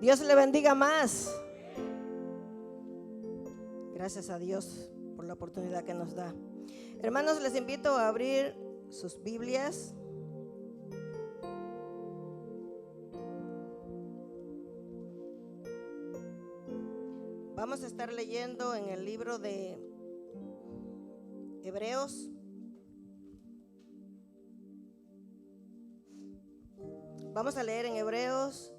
Dios le bendiga más. Gracias a Dios por la oportunidad que nos da. Hermanos, les invito a abrir sus Biblias. Vamos a estar leyendo en el libro de Hebreos. Vamos a leer en Hebreos,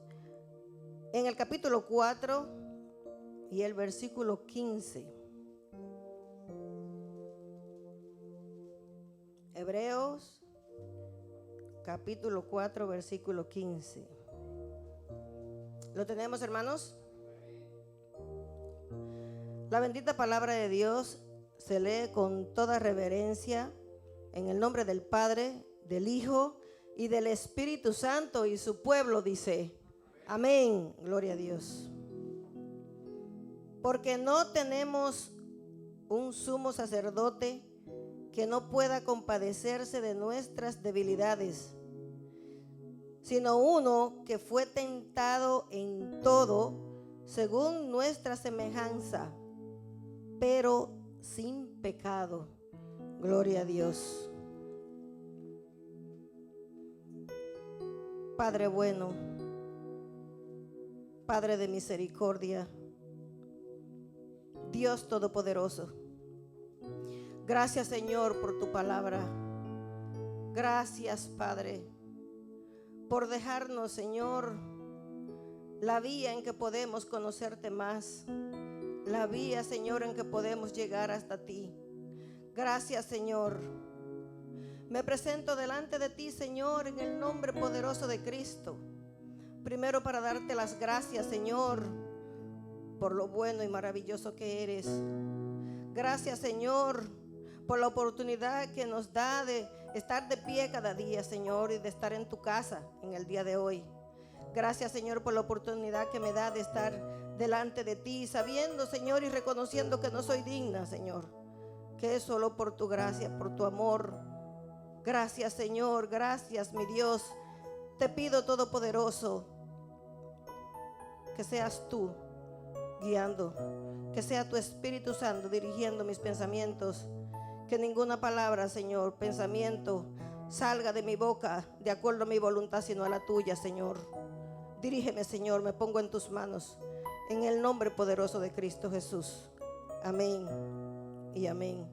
en el capítulo 4 y el versículo 15. Hebreos, capítulo 4, versículo 15. ¿Lo tenemos, hermanos? La bendita palabra de Dios se lee con toda reverencia en el nombre del Padre, del Hijo y del Espíritu Santo, y su pueblo dice: amén, gloria a Dios. Porque no tenemos un sumo sacerdote que no pueda compadecerse de nuestras debilidades, sino uno que fue tentado en todo según nuestra semejanza, pero sin pecado. Gloria a Dios. Padre bueno, Padre de misericordia, Dios todopoderoso, gracias, Señor, por tu palabra. Gracias, Padre, por dejarnos, Señor, la vía en que podemos conocerte más, la vía, Señor, en que podemos llegar hasta ti. Gracias, Señor. Me presento delante de ti, Señor, en el nombre poderoso de Cristo. Primero, para darte las gracias, Señor, por lo bueno y maravilloso que eres. Gracias, Señor, por la oportunidad que nos da de estar de pie cada día, Señor, y de estar en tu casa en el día de hoy. Gracias, Señor, por la oportunidad que me da de estar delante de ti, sabiendo, Señor, y reconociendo que no soy digna, Señor, que es solo por tu gracia, por tu amor. Gracias, Señor, gracias, mi Dios. Te pido, Todopoderoso, que seas tú guiando, que sea tu Espíritu Santo dirigiendo mis pensamientos, que ninguna palabra, Señor, pensamiento salga de mi boca de acuerdo a mi voluntad, sino a la tuya, Señor. Dirígeme, Señor, me pongo en tus manos, en el nombre poderoso de Cristo Jesús. Amén y amén.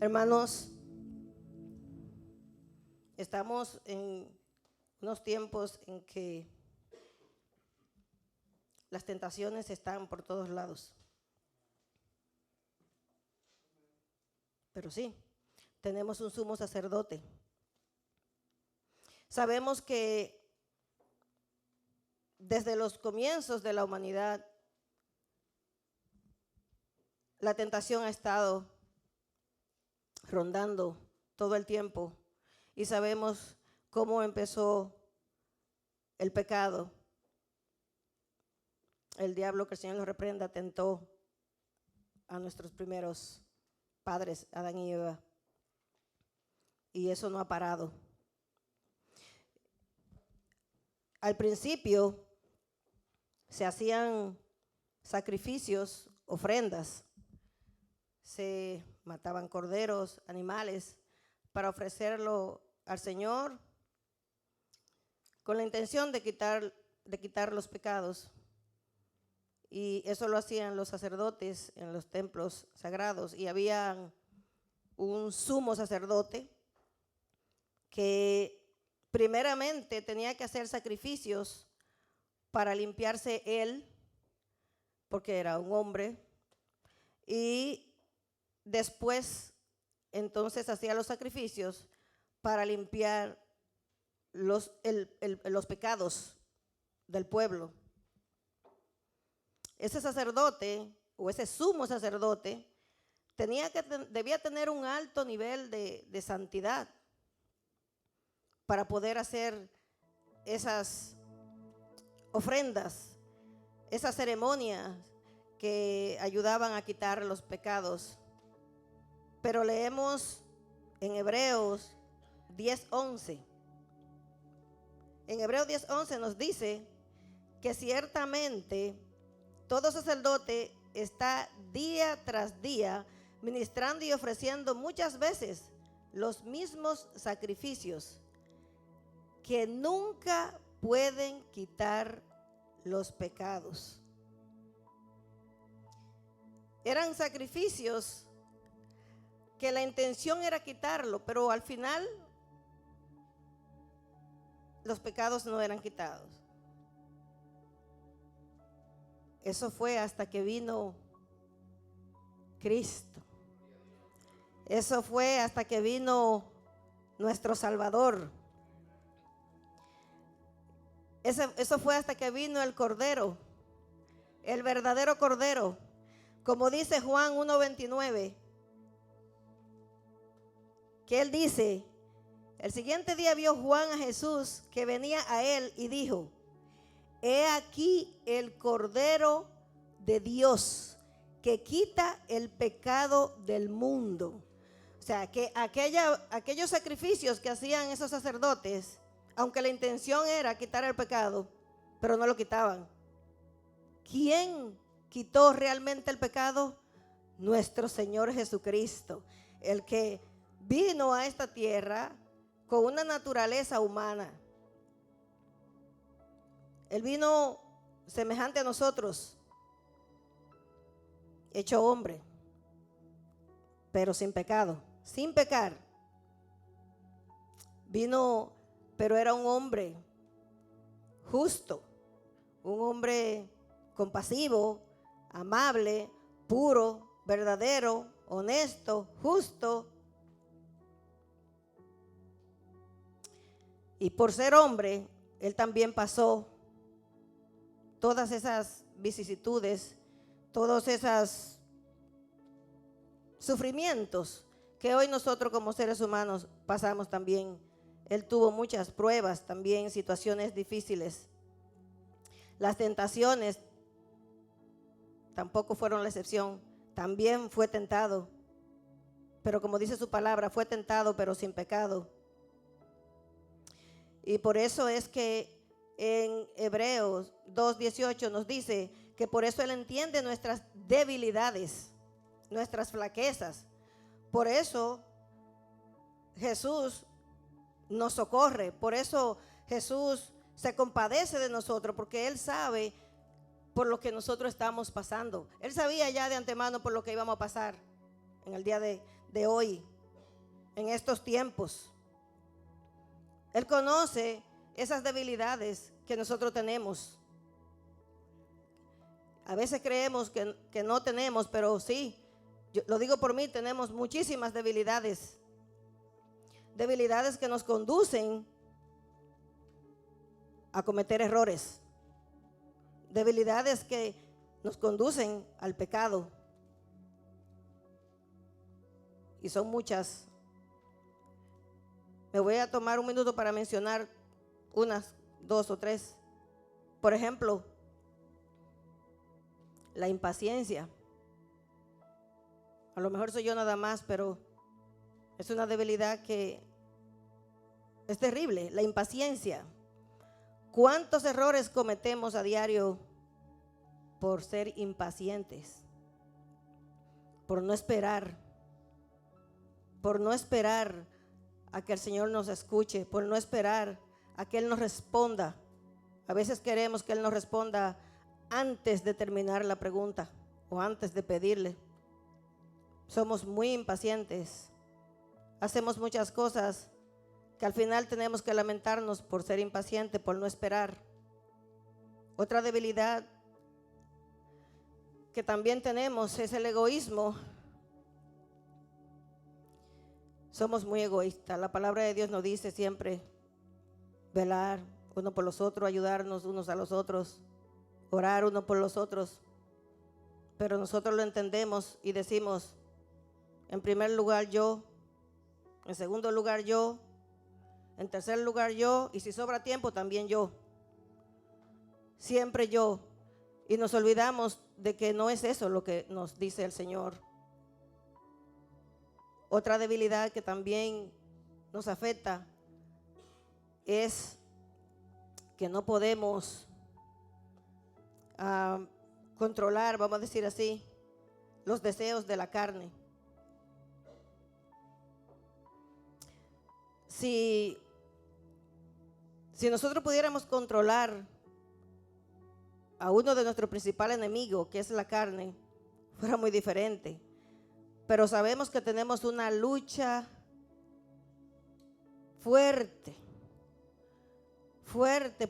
Hermanos, estamos en unos tiempos en que las tentaciones están por todos lados. Pero sí, tenemos un sumo sacerdote. Sabemos que desde los comienzos de la humanidad, la tentación ha estado rondando todo el tiempo, y sabemos cómo empezó el pecado. El diablo, que el Señor lo reprenda, tentó a nuestros primeros padres, Adán y Eva, y eso no ha parado. Al principio se hacían sacrificios, ofrendas, se mataban corderos, animales, para ofrecerlo al Señor con la intención de quitar los pecados. Y eso lo hacían los sacerdotes en los templos sagrados, y había un sumo sacerdote que primeramente tenía que hacer sacrificios para limpiarse él, porque era un hombre, y después entonces hacía los sacrificios para limpiar los pecados del pueblo. Ese sacerdote o ese sumo sacerdote debía tener un alto nivel de santidad para poder hacer esas ofrendas, esas ceremonias que ayudaban a quitar los pecados. Pero leemos en Hebreos 10:11. En Hebreos 10:11 nos dice que ciertamente todo sacerdote está día tras día ministrando y ofreciendo muchas veces los mismos sacrificios que nunca pueden quitar los pecados. Eran sacrificios que la intención era quitarlo, pero al final los pecados no eran quitados. Eso fue hasta que vino Cristo. Eso fue hasta que vino nuestro Salvador. Eso fue hasta que vino el Cordero, el verdadero Cordero. Como dice Juan 1:29, que él dice, el siguiente día vio Juan a Jesús que venía a él y dijo, he aquí el Cordero de Dios que quita el pecado del mundo. O sea, que aquellos sacrificios que hacían esos sacerdotes, aunque la intención era quitar el pecado, pero no lo quitaban. ¿Quién quitó realmente el pecado? Nuestro Señor Jesucristo, el que vino a esta tierra con una naturaleza humana. Él vino semejante a nosotros, hecho hombre, pero sin pecado, sin pecar. Vino, pero era un hombre justo, un hombre compasivo, amable, puro, verdadero, honesto, justo. Y por ser hombre, él también pasó todas esas vicisitudes, todos esos sufrimientos que hoy nosotros como seres humanos pasamos también. Él tuvo muchas pruebas también, situaciones difíciles. Las tentaciones tampoco fueron la excepción. También fue tentado, pero como dice su palabra, fue tentado pero sin pecado. Y por eso es que en Hebreos 2:18 nos dice que por eso Él entiende nuestras debilidades, nuestras flaquezas. Por eso Jesús nos socorre, por eso Jesús se compadece de nosotros, porque Él sabe por lo que nosotros estamos pasando. Él sabía ya de antemano por lo que íbamos a pasar en el día de hoy, en estos tiempos. Él conoce esas debilidades que nosotros tenemos. A veces creemos que no tenemos, pero sí, yo lo digo por mí, tenemos muchísimas debilidades. Debilidades que nos conducen a cometer errores. Debilidades que nos conducen al pecado. Y son muchas. Me voy a tomar un minuto para mencionar unas 2 o 3. Por ejemplo, la impaciencia. A lo mejor soy yo nada más, pero es una debilidad que es terrible, la impaciencia. ¿Cuántos errores cometemos a diario por ser impacientes? Por no esperar a que el Señor nos escuche, por no esperar a que Él nos responda. A veces queremos que Él nos responda antes de terminar la pregunta o antes de pedirle. Somos muy impacientes. Hacemos muchas cosas que al final tenemos que lamentarnos por ser impacientes, por no esperar. Otra debilidad que también tenemos es el egoísmo. Somos muy egoístas. La palabra de Dios nos dice siempre velar uno por los otros, ayudarnos unos a los otros, orar uno por los otros. Pero nosotros lo entendemos y decimos, en primer lugar yo, en segundo lugar yo, en tercer lugar yo, y si sobra tiempo también yo. Siempre yo. Y nos olvidamos de que no es eso lo que nos dice el Señor. Otra debilidad que también nos afecta es que no podemos controlar, vamos a decir así, los deseos de la carne. Si nosotros pudiéramos controlar a uno de nuestros principales enemigos, que es la carne, fuera muy diferente. Pero sabemos que tenemos una lucha fuerte,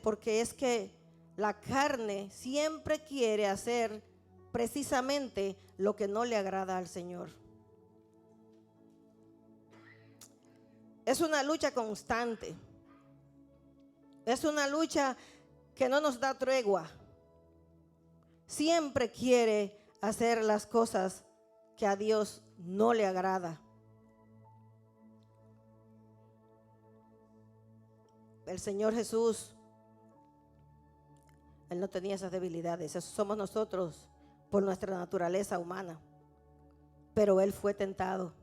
porque es que la carne siempre quiere hacer precisamente lo que no le agrada al Señor. Es una lucha constante. Es una lucha que no nos da tregua. Siempre quiere hacer las cosas que a Dios no le agrada. El Señor Jesús, Él no tenía esas debilidades. Eso somos nosotros por nuestra naturaleza humana. Pero Él fue tentado.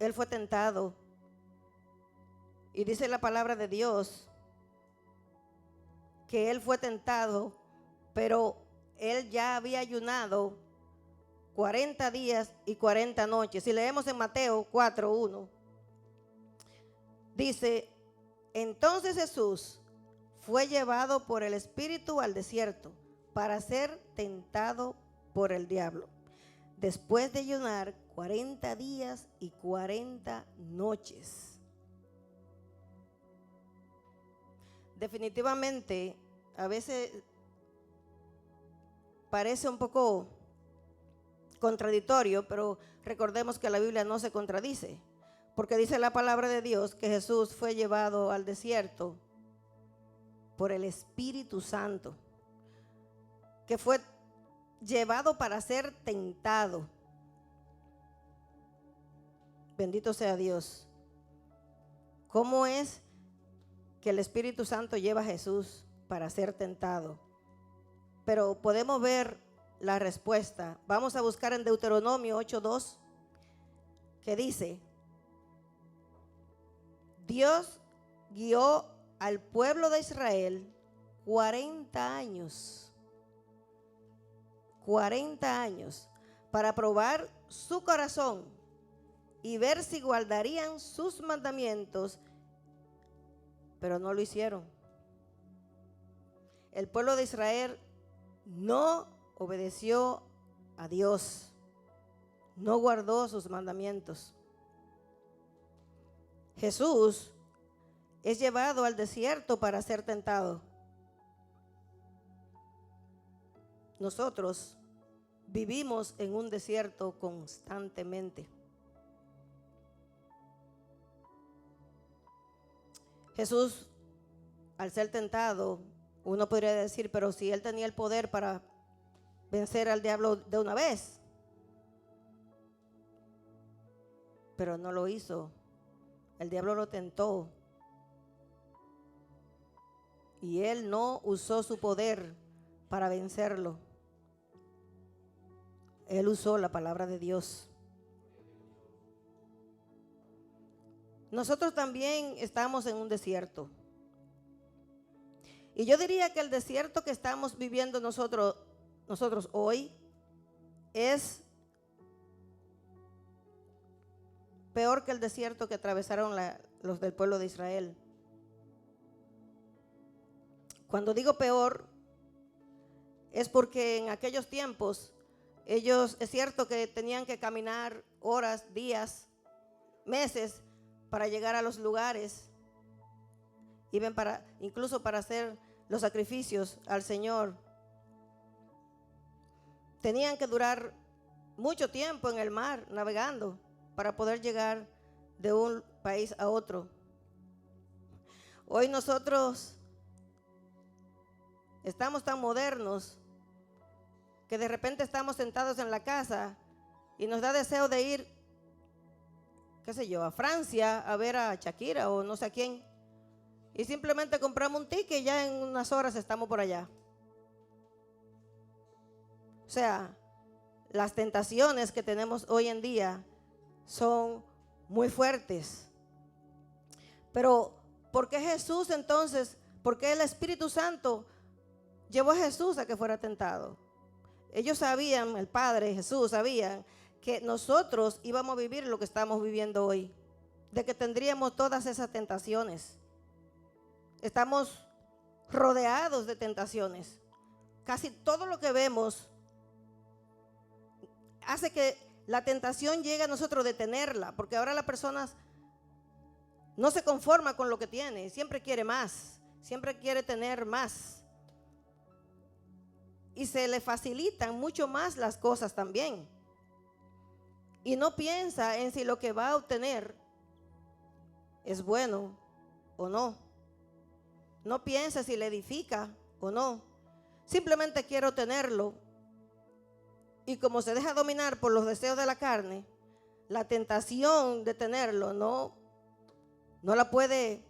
Él fue tentado. Y dice la palabra de Dios que Él fue tentado, pero Él ya había ayunado 40 días y 40 noches. Si leemos en Mateo 4:1, dice: entonces Jesús fue llevado por el Espíritu al desierto para ser tentado por el diablo, después de ayunar 40 días y 40 noches. Definitivamente, a veces parece un poco contradictorio, pero recordemos que la Biblia no se contradice, porque dice la palabra de Dios que Jesús fue llevado al desierto por el Espíritu Santo, que fue llevado para ser tentado. Bendito sea Dios. ¿Cómo es que el Espíritu Santo lleva a Jesús para ser tentado? Pero podemos ver la respuesta. Vamos a buscar en Deuteronomio 8:2, que dice: Dios guió al pueblo de Israel 40 años. 40 años para probar su corazón y ver si guardarían sus mandamientos, pero no lo hicieron. El pueblo de Israel no obedeció a Dios, no guardó sus mandamientos. Jesús es llevado al desierto para ser tentado. Nosotros vivimos en un desierto constantemente. Jesús, al ser tentado, uno podría decir, pero si Él tenía el poder para vencer al diablo de una vez, pero no lo hizo. El diablo lo tentó y Él no usó su poder para vencerlo. Él usó la palabra de Dios. Nosotros también estamos en un desierto. Y yo diría que el desierto que estamos viviendo nosotros hoy es peor que el desierto que atravesaron los del pueblo de Israel. Cuando digo peor, es porque en aquellos tiempos ellos, es cierto que tenían que caminar horas, días, meses para llegar a los lugares, iban incluso para hacer los sacrificios al Señor. Tenían que durar mucho tiempo en el mar navegando para poder llegar de un país a otro. Hoy nosotros estamos tan modernos que de repente estamos sentados en la casa y nos da deseo de ir, qué sé yo, a Francia a ver a Shakira o no sé a quién. Y simplemente compramos un ticket y ya en unas horas estamos por allá. O sea, las tentaciones que tenemos hoy en día son muy fuertes. Pero ¿por qué Jesús entonces, por qué el Espíritu Santo llevó a Jesús a que fuera tentado? Ellos sabían, el Padre, Jesús, sabían que nosotros íbamos a vivir lo que estamos viviendo hoy, de que tendríamos todas esas tentaciones. Estamos rodeados de tentaciones. Casi todo lo que vemos hace que la tentación llegue a nosotros de tenerla, porque ahora las personas no se conforma con lo que tiene, siempre quiere más, siempre quiere tener más. Y se le facilitan mucho más las cosas también. Y no piensa en si lo que va a obtener es bueno o no. No piensa si le edifica o no. Simplemente quiero tenerlo. Y como se deja dominar por los deseos de la carne, la tentación de tenerlo no la puede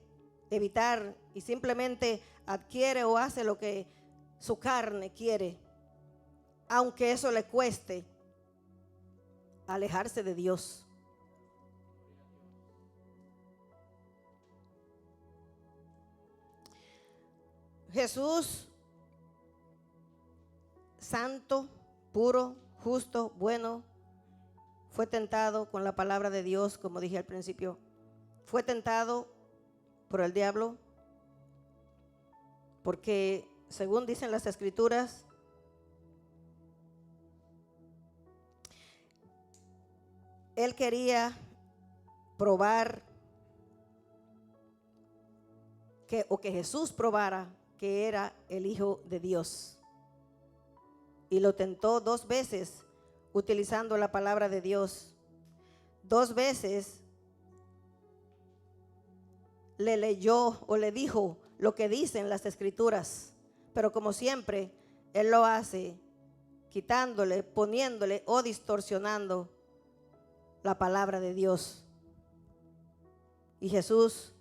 evitar y simplemente adquiere o hace lo que su carne quiere, aunque eso le cueste alejarse de Dios. Jesús, santo, puro, justo, bueno, fue tentado con la palabra de Dios, como dije al principio. Fue tentado por el diablo, porque según dicen las Escrituras, él quería probar que Jesús probara que era el Hijo de Dios. Y lo tentó 2 veces utilizando la palabra de Dios. 2 veces le leyó o le dijo lo que dicen las Escrituras, pero como siempre, él lo hace quitándole, poniéndole o distorsionando la palabra de Dios. Y Jesús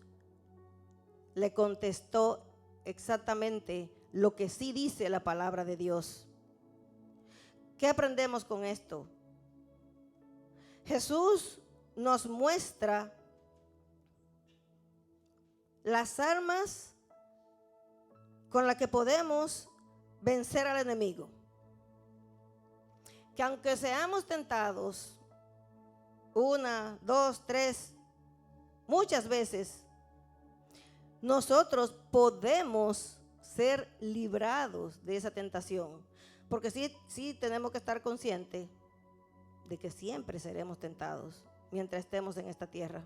le contestó exactamente lo que sí dice la palabra de Dios. ¿Qué aprendemos con esto? Jesús nos muestra las armas con las que podemos vencer al enemigo. Que aunque seamos tentados 1, 2, 3, muchas veces, nosotros podemos ser librados de esa tentación. Porque sí tenemos que estar conscientes de que siempre seremos tentados mientras estemos en esta tierra.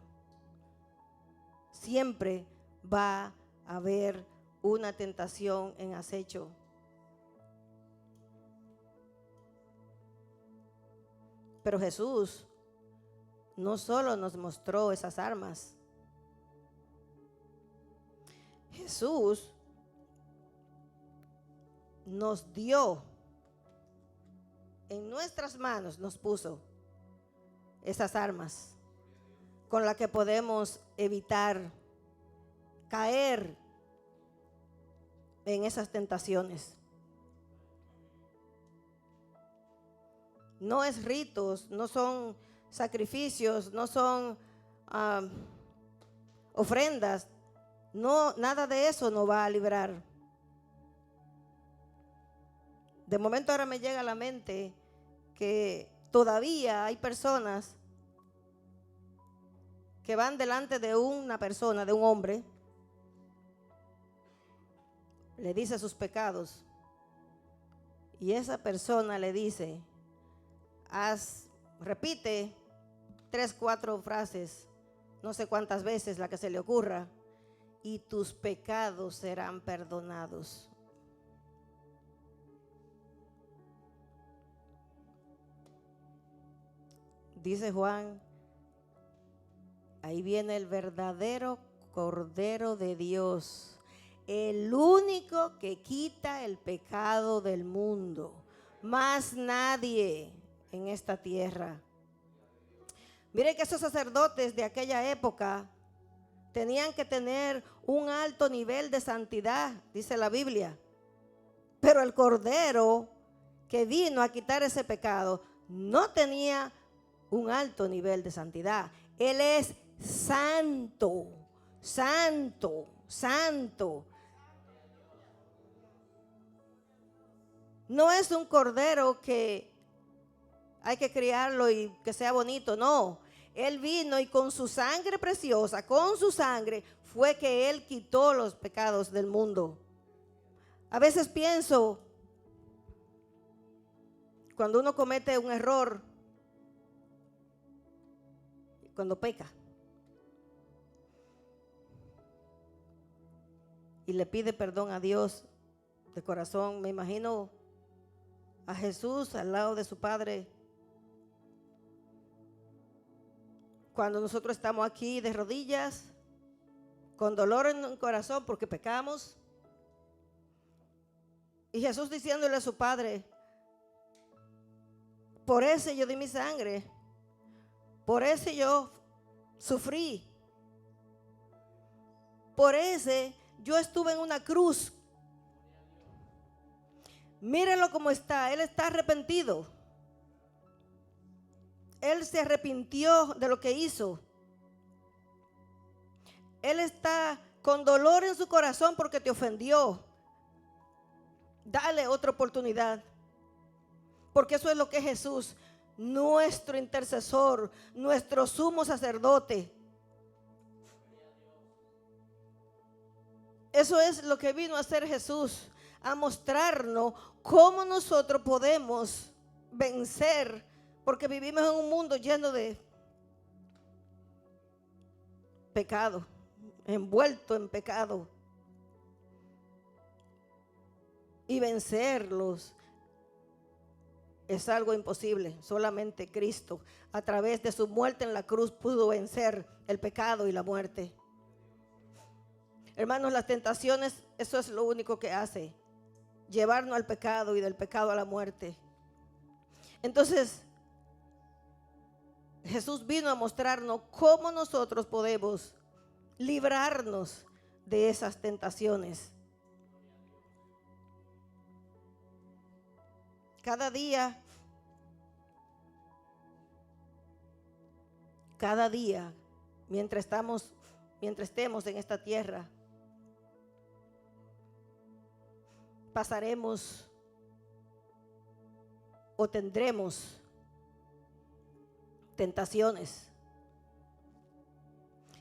Siempre va a haber una tentación en acecho. Pero Jesús no solo nos mostró esas armas. Jesús nos dio en nuestras manos, nos puso esas armas con las que podemos evitar caer en esas tentaciones. No es ritos, no son sacrificios, no son ofrendas, no, nada de eso nos va a librar. De momento ahora me llega a la mente que todavía hay personas que van delante de una persona, de un hombre, le dice sus pecados y esa persona le dice, repite 3, 4 frases, no sé cuántas veces, la que se le ocurra, y tus pecados serán perdonados. Dice Juan, ahí viene el verdadero Cordero de Dios, el único que quita el pecado del mundo, más nadie en esta tierra. Mire que esos sacerdotes de aquella época tenían que tener un alto nivel de santidad, dice la Biblia. Pero el Cordero que vino a quitar ese pecado no tenía un alto nivel de santidad. Él es santo, santo, santo. No es un cordero que hay que criarlo y que sea bonito, no. Él vino y con su sangre preciosa, con su sangre, fue que Él quitó los pecados del mundo. A veces pienso, cuando uno comete un error, cuando peca, y le pide perdón a Dios de corazón, me imagino a Jesús al lado de su Padre. Cuando nosotros estamos aquí de rodillas, con dolor en el corazón porque pecamos, y Jesús diciéndole a su Padre, por ese yo di mi sangre, por ese yo sufrí, por ese yo estuve en una cruz. Mírenlo cómo está, Él está arrepentido. Él se arrepintió de lo que hizo. Él está con dolor en su corazón porque te ofendió. Dale otra oportunidad. Porque eso es lo que es Jesús, nuestro intercesor, nuestro sumo sacerdote. Eso es lo que vino a hacer Jesús, a mostrarnos cómo nosotros podemos vencer, porque vivimos en un mundo lleno de pecado, envuelto en pecado. Y vencerlos es algo imposible. Solamente Cristo, a través de su muerte en la cruz, pudo vencer el pecado y la muerte. Hermanos, las tentaciones, eso es lo único que hace, llevarnos al pecado y del pecado a la muerte. Entonces, Jesús vino a mostrarnos cómo nosotros podemos librarnos de esas tentaciones. Cada día, mientras estemos en esta tierra, pasaremos o tendremos tentaciones.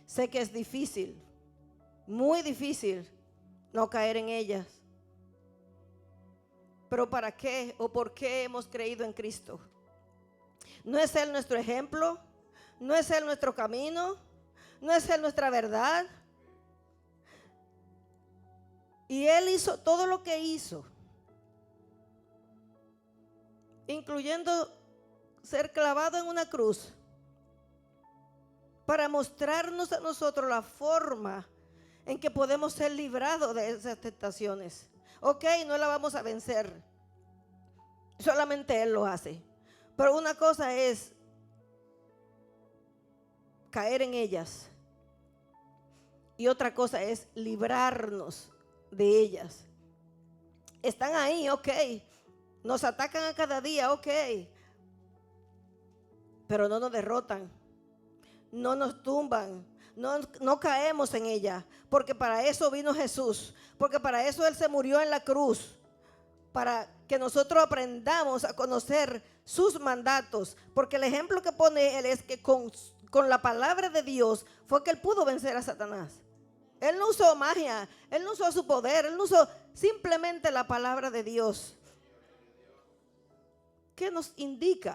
Sé que es difícil, muy difícil no caer en ellas. Pero ¿para qué o por qué hemos creído en Cristo? ¿No es Él nuestro ejemplo? ¿No es Él nuestro camino? ¿No es Él nuestra verdad? Y Él hizo todo lo que hizo, incluyendo ser clavado en una cruz, para mostrarnos a nosotros la forma en que podemos ser librados de esas tentaciones. Ok, no la vamos a vencer, solamente Él lo hace. Pero una cosa es caer en ellas y otra cosa es librarnos de ellas. Están ahí, ok, nos atacan a cada día, ok, pero no nos derrotan, no nos tumban, no caemos en ella, porque para eso vino Jesús, porque para eso Él se murió en la cruz, para que nosotros aprendamos a conocer sus mandatos, porque el ejemplo que pone Él es que con la palabra de Dios fue que Él pudo vencer a Satanás. Él no usó magia, Él no usó su poder, Él no usó simplemente la palabra de Dios. ¿Qué nos indica?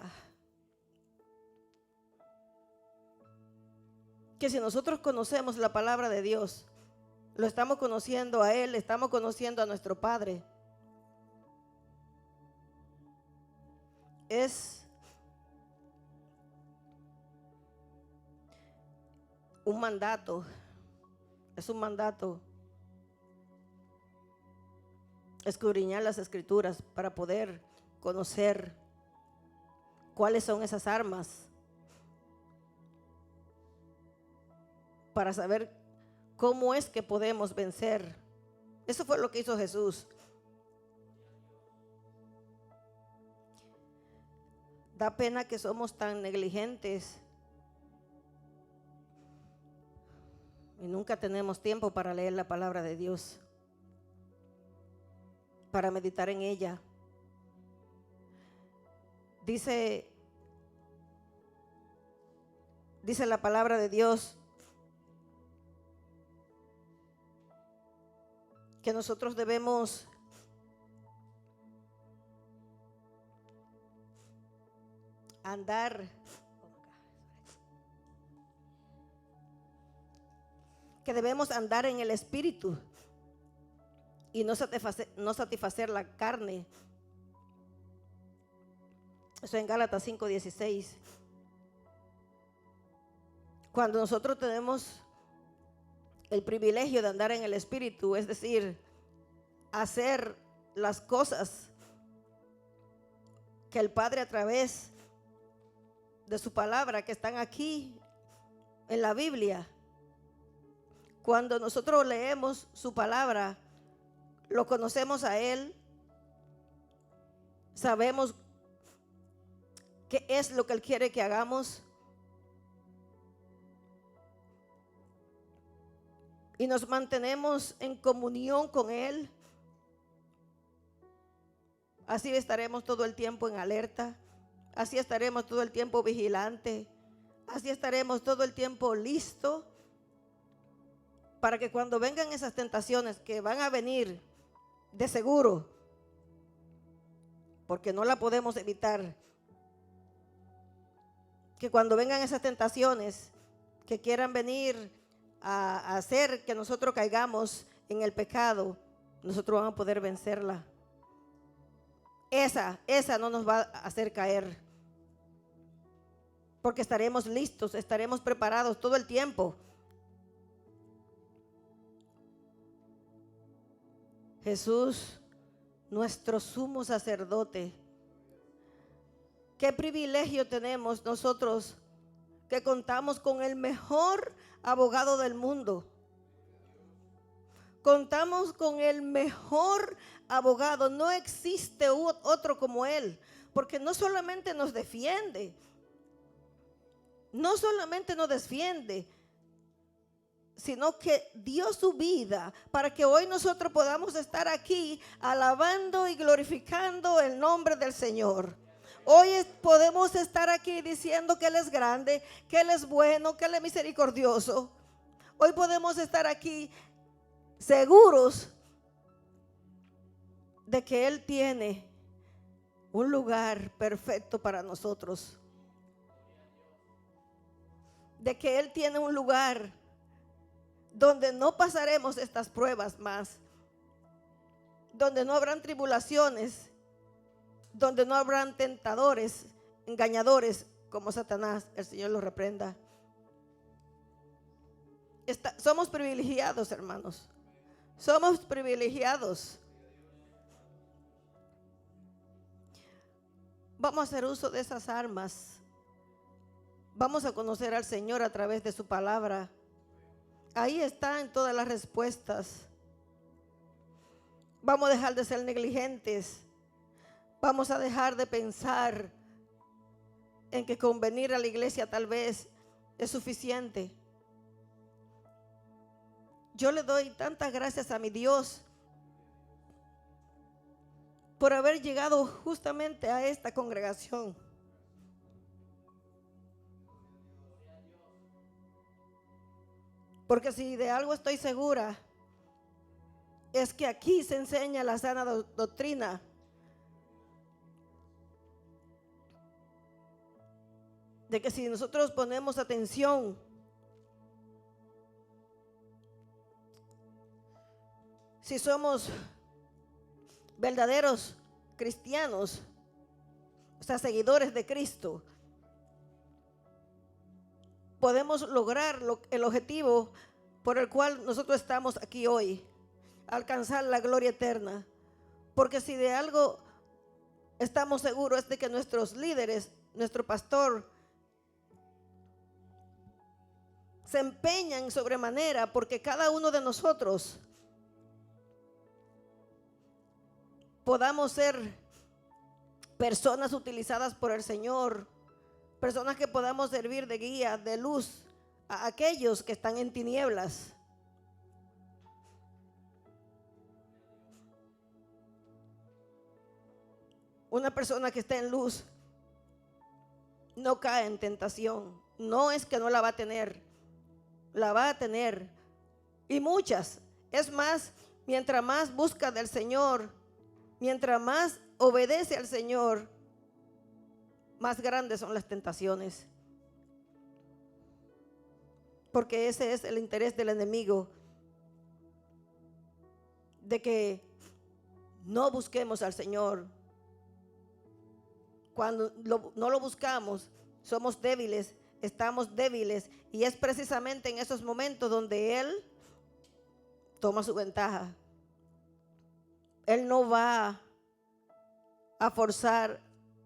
Que si nosotros conocemos la palabra de Dios, lo estamos conociendo a Él, estamos conociendo a nuestro Padre. Es un mandato, escudriñar las Escrituras para poder conocer cuáles son esas armas, para saber cómo es que podemos vencer. Eso fue lo que hizo Jesús. Da pena que somos tan negligentes Y nunca tenemos tiempo para leer la palabra de Dios, para meditar en ella. Dice la palabra de Dios que nosotros debemos andar, que debemos andar en el Espíritu y no satisfacer la carne. Eso en Gálatas 5:16. Cuando nosotros tenemos el privilegio de andar en el Espíritu, es decir, hacer las cosas que el Padre a través de su palabra, que están aquí en la Biblia, cuando nosotros leemos su palabra, lo conocemos a Él, sabemos qué es lo que Él quiere que hagamos, y nos mantenemos en comunión con Él. Así estaremos todo el tiempo en alerta, así estaremos todo el tiempo vigilante, así estaremos todo el tiempo listo para que cuando vengan esas tentaciones, que van a venir de seguro, porque no la podemos evitar, que cuando vengan esas tentaciones que quieran venir a hacer que nosotros caigamos en el pecado, nosotros vamos a poder vencerla. Esa no nos va a hacer caer, porque estaremos listos, estaremos preparados todo el tiempo. Jesús, nuestro sumo sacerdote. Qué privilegio tenemos nosotros que contamos con el mejor abogado del mundo. Contamos con el mejor abogado. No existe otro como Él, porque no solamente nos defiende, sino que dio su vida para que hoy nosotros podamos estar aquí alabando y glorificando el nombre del Señor. Hoy podemos estar aquí diciendo que Él es grande, que Él es bueno, que Él es misericordioso. Hoy podemos estar aquí seguros de que Él tiene un lugar perfecto para nosotros, de que Él tiene un lugar donde no pasaremos estas pruebas más, donde no habrán tribulaciones, donde no habrán tentadores, engañadores como Satanás. El Señor los reprenda. Somos privilegiados, hermanos. Somos privilegiados. Vamos a hacer uso de esas armas. Vamos a conocer al Señor a través de su palabra. Ahí están todas las respuestas. Vamos a dejar de ser negligentes. Vamos a dejar de pensar en que con venir a la iglesia tal vez es suficiente. Yo le doy tantas gracias a mi Dios por haber llegado justamente a esta congregación. Porque si de algo estoy segura, es que aquí se enseña la sana doctrina. De que si nosotros ponemos atención, si somos verdaderos cristianos, o sea, seguidores de Cristo, podemos lograr el objetivo por el cual nosotros estamos aquí hoy, alcanzar la gloria eterna. Porque si de algo estamos seguros es de que nuestros líderes, nuestro pastor, se empeñan sobremanera porque cada uno de nosotros podamos ser personas utilizadas por el Señor, personas que podamos servir de guía, de luz a aquellos que están en tinieblas. Una persona que está en luz no cae en tentación. No es que no la va a tener, la va a tener. Y muchas. Es más, mientras más busca del Señor, mientras más obedece al Señor, más grandes son las tentaciones. Porque ese es el interés del enemigo, de que no busquemos al Señor. Cuando no lo buscamos, somos débiles, estamos débiles, y es precisamente en esos momentos donde Él toma su ventaja. Él no va a forzar,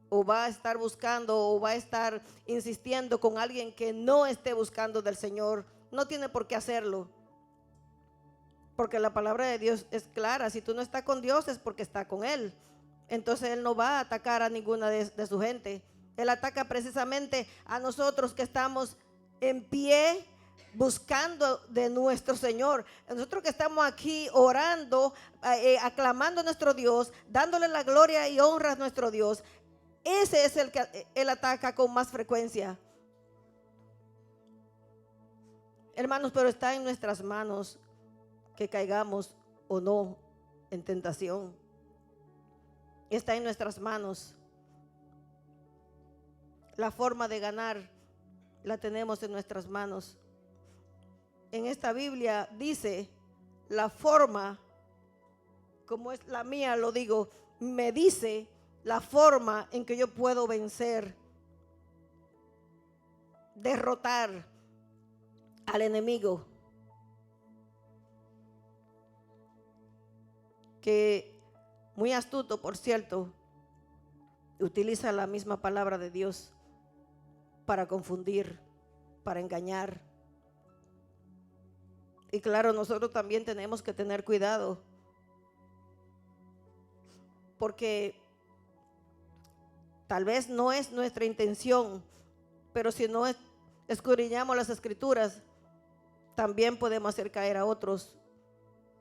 o va a estar buscando, o va a estar insistiendo con alguien que no esté buscando del Señor. No tiene por qué hacerlo, porque la palabra de Dios es clara. Si tú no estás con Dios es porque está con Él. Entonces Él no va a atacar a ninguna de su gente. Él ataca precisamente a nosotros que estamos en pie buscando de nuestro Señor. Nosotros que estamos aquí orando, aclamando a nuestro Dios, dándole la gloria y honra a nuestro Dios. Ese es el que Él ataca con más frecuencia. Hermanos, pero está en nuestras manos que caigamos o no en tentación. Está en nuestras manos. La forma de ganar la tenemos en nuestras manos. En esta Biblia dice la forma, como es la mía, lo digo, me dice la forma en que yo puedo vencer, derrotar al enemigo, que muy astuto, por cierto, utiliza la misma palabra de Dios para confundir, para engañar. Y claro, nosotros también tenemos que tener cuidado, porque tal vez no es nuestra intención, pero si no escudriñamos las Escrituras, también podemos hacer caer a otros,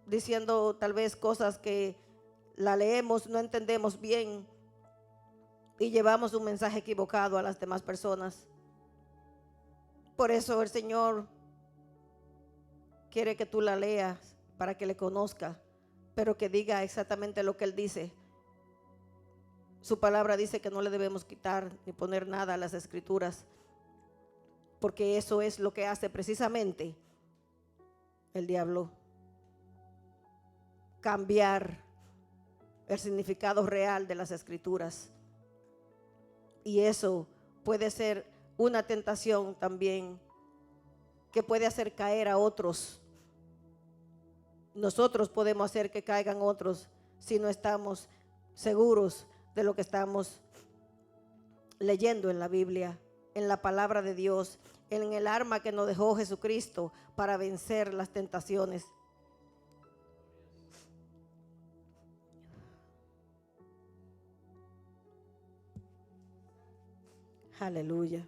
diciendo tal vez cosas que la leemos, no entendemos bien y llevamos un mensaje equivocado a las demás personas. Por eso el Señor quiere que tú la leas para que le conozca, pero que diga exactamente lo que Él dice. Su palabra dice que no le debemos quitar ni poner nada a las Escrituras, porque eso es lo que hace precisamente el diablo: cambiar el significado real de las Escrituras. Y eso puede ser una tentación también, que puede hacer caer a otros. Nosotros podemos hacer que caigan otros si no estamos seguros de lo que estamos leyendo en la Biblia, en la palabra de Dios, en el arma que nos dejó Jesucristo para vencer las tentaciones. Aleluya.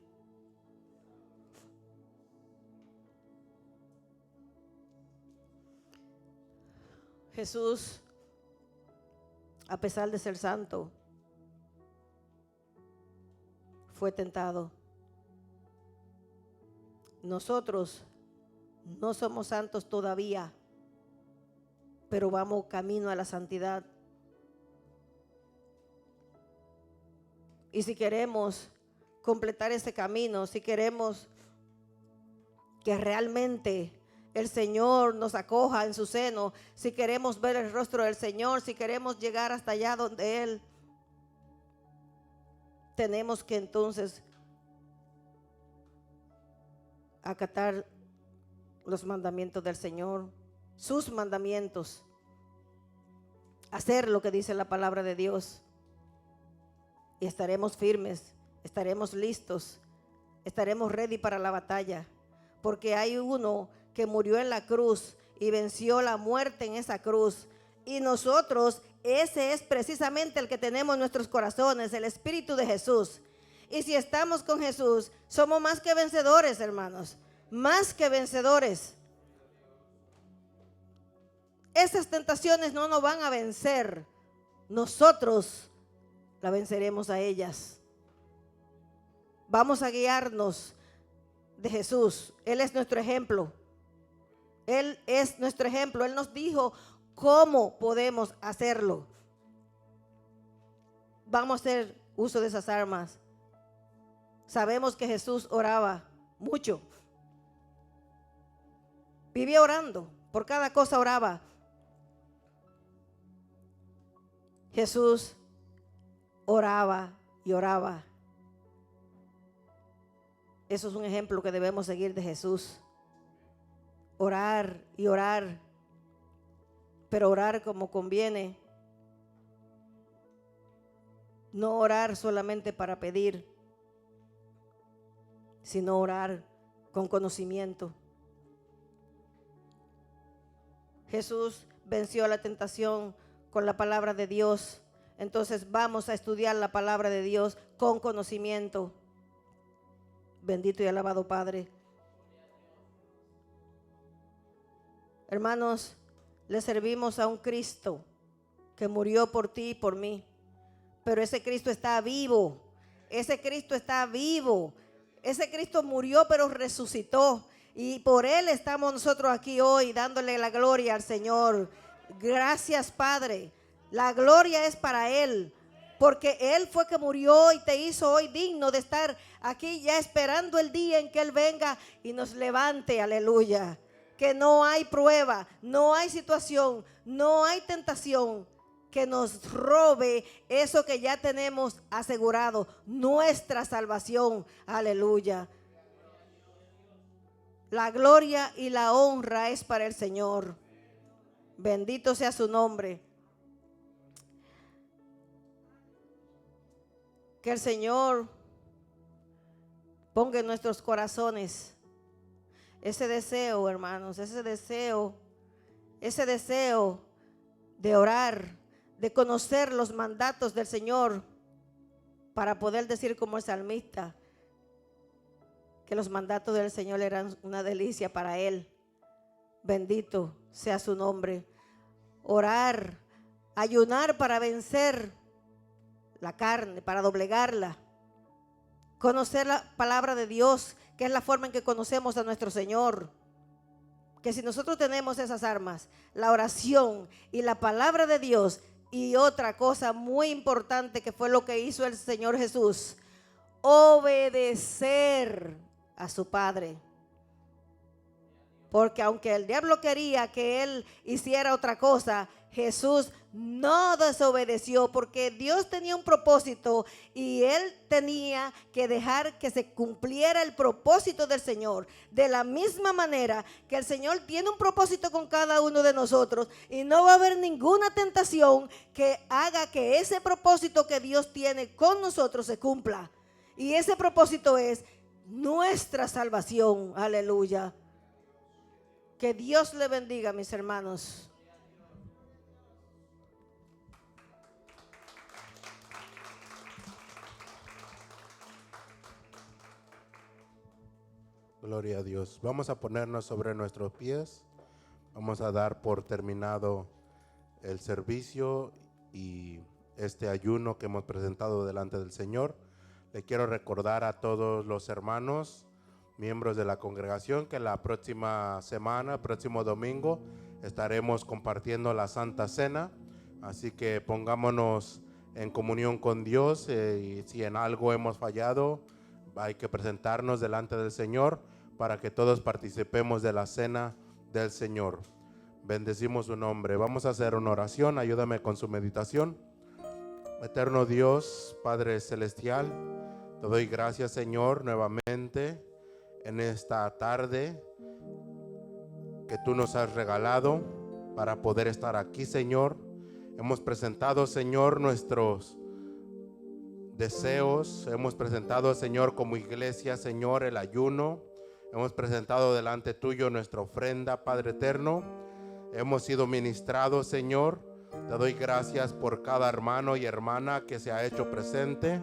Jesús, a pesar de ser santo, fue tentado. Nosotros no somos santos todavía, pero vamos camino a la santidad. Y si queremos completar ese camino, si queremos que realmente el Señor nos acoja en su seno, si queremos ver el rostro del Señor, si queremos llegar hasta allá donde Él, tenemos que entonces acatar los mandamientos del Señor, sus mandamientos, hacer lo que dice la palabra de Dios, y estaremos firmes, estaremos listos, estaremos ready para la batalla, porque hay uno que murió en la cruz y venció la muerte en esa cruz, y nosotros, ese es precisamente el que tenemos en nuestros corazones, el Espíritu de Jesús. Y si estamos con Jesús, somos más que vencedores, hermanos. más que vencedores. Esas tentaciones no nos van a vencer. Nosotros la venceremos a ellas. Vamos a guiarnos de Jesús. Él es nuestro ejemplo. Él es nuestro ejemplo. Él nos dijo cómo podemos hacerlo. Vamos a hacer uso de esas armas. Sabemos que Jesús oraba mucho. Vivía orando. Por cada cosa oraba. Jesús oraba y oraba. Eso es un ejemplo que debemos seguir de Jesús. Orar y orar, pero orar como conviene. No orar solamente para pedir, sino orar con conocimiento. Jesús venció la tentación con la palabra de Dios. Entonces vamos a estudiar la palabra de Dios con conocimiento. Bendito y alabado Padre. Hermanos, le servimos a un Cristo que murió por ti y por mí. Pero ese Cristo está vivo. Ese Cristo está vivo. Ese Cristo murió pero resucitó. Y por Él estamos nosotros aquí hoy dándole la gloria al Señor. Gracias, Padre. La gloria es para Él. Porque Él fue que murió y te hizo hoy digno de estar aquí ya esperando el día en que Él venga y nos levante. Aleluya. Que no hay prueba, no hay situación, no hay tentación que nos robe eso que ya tenemos asegurado, nuestra salvación. Aleluya. La gloria y la honra es para el Señor. Bendito sea su nombre. Que el Señor ponga en nuestros corazones ese deseo, hermanos, ese deseo de orar, de conocer los mandatos del Señor, para poder decir como el salmista, que los mandatos del Señor eran una delicia para Él. Bendito sea su nombre. Orar, ayunar para vencer la carne, para doblegarla. Conocer la palabra de Dios, que es la forma en que conocemos a nuestro Señor. Que si nosotros tenemos esas armas, la oración y la palabra de Dios, y otra cosa muy importante que fue lo que hizo el Señor Jesús, obedecer a su Padre. Porque aunque el diablo quería que Él hiciera otra cosa, Jesús no desobedeció, porque Dios tenía un propósito y Él tenía que dejar que se cumpliera el propósito del Señor. De la misma manera que el Señor tiene un propósito con cada uno de nosotros, y no va a haber ninguna tentación que haga que ese propósito que Dios tiene con nosotros se cumpla. Y ese propósito es nuestra salvación. Aleluya. Que Dios le bendiga, mis hermanos. Gloria a Dios. Vamos a ponernos sobre nuestros pies. Vamos a dar por terminado el servicio y este ayuno que hemos presentado delante del Señor. Le quiero recordar a todos los hermanos, miembros de la congregación, que la próxima semana, próximo domingo, estaremos compartiendo la Santa Cena. Así que pongámonos en comunión con Dios, y si en algo hemos fallado, hay que presentarnos delante del Señor para que todos participemos de la cena del Señor. Bendecimos su nombre. Vamos a hacer una oración. Ayúdame con su meditación. Eterno Dios, Padre Celestial, te doy gracias, Señor, nuevamente en esta tarde que tú nos has regalado para poder estar aquí, Señor. Hemos presentado, Señor, nuestros deseos. Hemos presentado, Señor, como iglesia, Señor, el ayuno. Hemos presentado delante tuyo nuestra ofrenda, Padre eterno. Hemos sido ministrados, Señor. Te doy gracias por cada hermano y hermana que se ha hecho presente,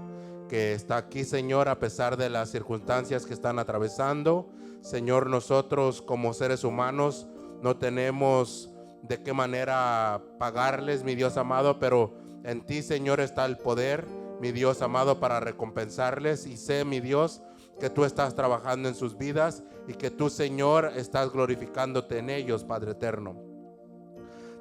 que está aquí, Señor, a pesar de las circunstancias que están atravesando. Señor, nosotros como seres humanos no tenemos de qué manera pagarles, mi Dios amado, pero en ti, Señor, está el poder, mi Dios amado, para recompensarles. Y sé, mi Dios, que tú estás trabajando en sus vidas y que tú, Señor, estás glorificándote en ellos, Padre eterno.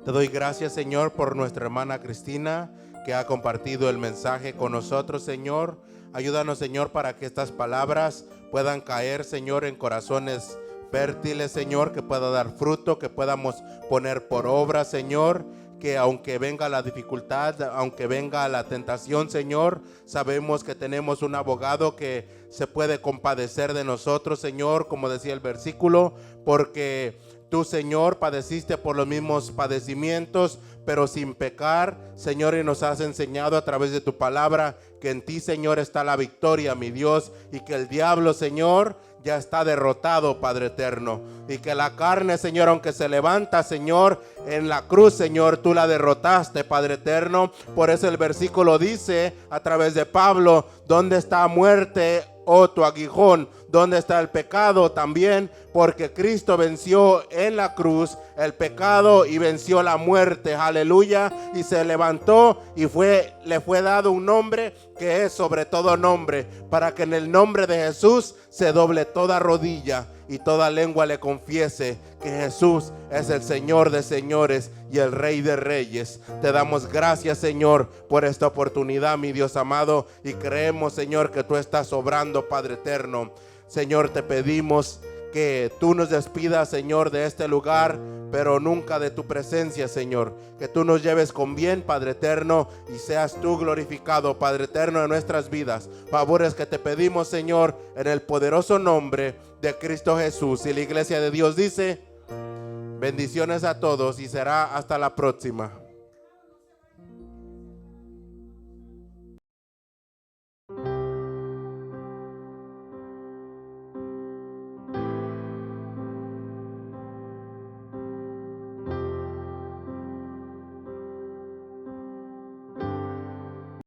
Te doy gracias, Señor, por nuestra hermana Cristina, que ha compartido el mensaje con nosotros, Señor. Ayúdanos, Señor, para que estas palabras puedan caer, Señor, en corazones fértiles, Señor, que pueda dar fruto, que podamos poner por obra, Señor. Que aunque venga la dificultad, aunque venga la tentación, Señor, sabemos que tenemos un abogado que se puede compadecer de nosotros, Señor, como decía el versículo, porque tú, Señor, padeciste por los mismos padecimientos, pero sin pecar, Señor, y nos has enseñado a través de tu palabra que en ti, Señor, está la victoria, mi Dios, y que el diablo, Señor, ya está derrotado, Padre eterno, y que la carne, Señor, aunque se levanta, Señor, en la cruz, Señor, tú la derrotaste, Padre eterno. Por eso el versículo dice a través de Pablo: ¿dónde está muerte, oh tu aguijón? ¿Dónde está el pecado? También porque Cristo venció en la cruz el pecado y venció la muerte, aleluya, y se levantó y le fue dado un nombre que es sobre todo nombre, para que en el nombre de Jesús se doble toda rodilla y toda lengua le confiese que Jesús es el Señor de señores y el Rey de reyes. Te damos gracias, Señor, por esta oportunidad, mi Dios amado, y creemos, Señor, que tú estás obrando, Padre eterno. Señor, te pedimos que tú nos despidas, Señor, de este lugar, pero nunca de tu presencia, Señor. Que tú nos lleves con bien, Padre eterno, y seas tú glorificado, Padre eterno, en nuestras vidas. Favores que te pedimos, Señor, en el poderoso nombre de Cristo Jesús. Y la iglesia de Dios dice: bendiciones a todos y será hasta la próxima.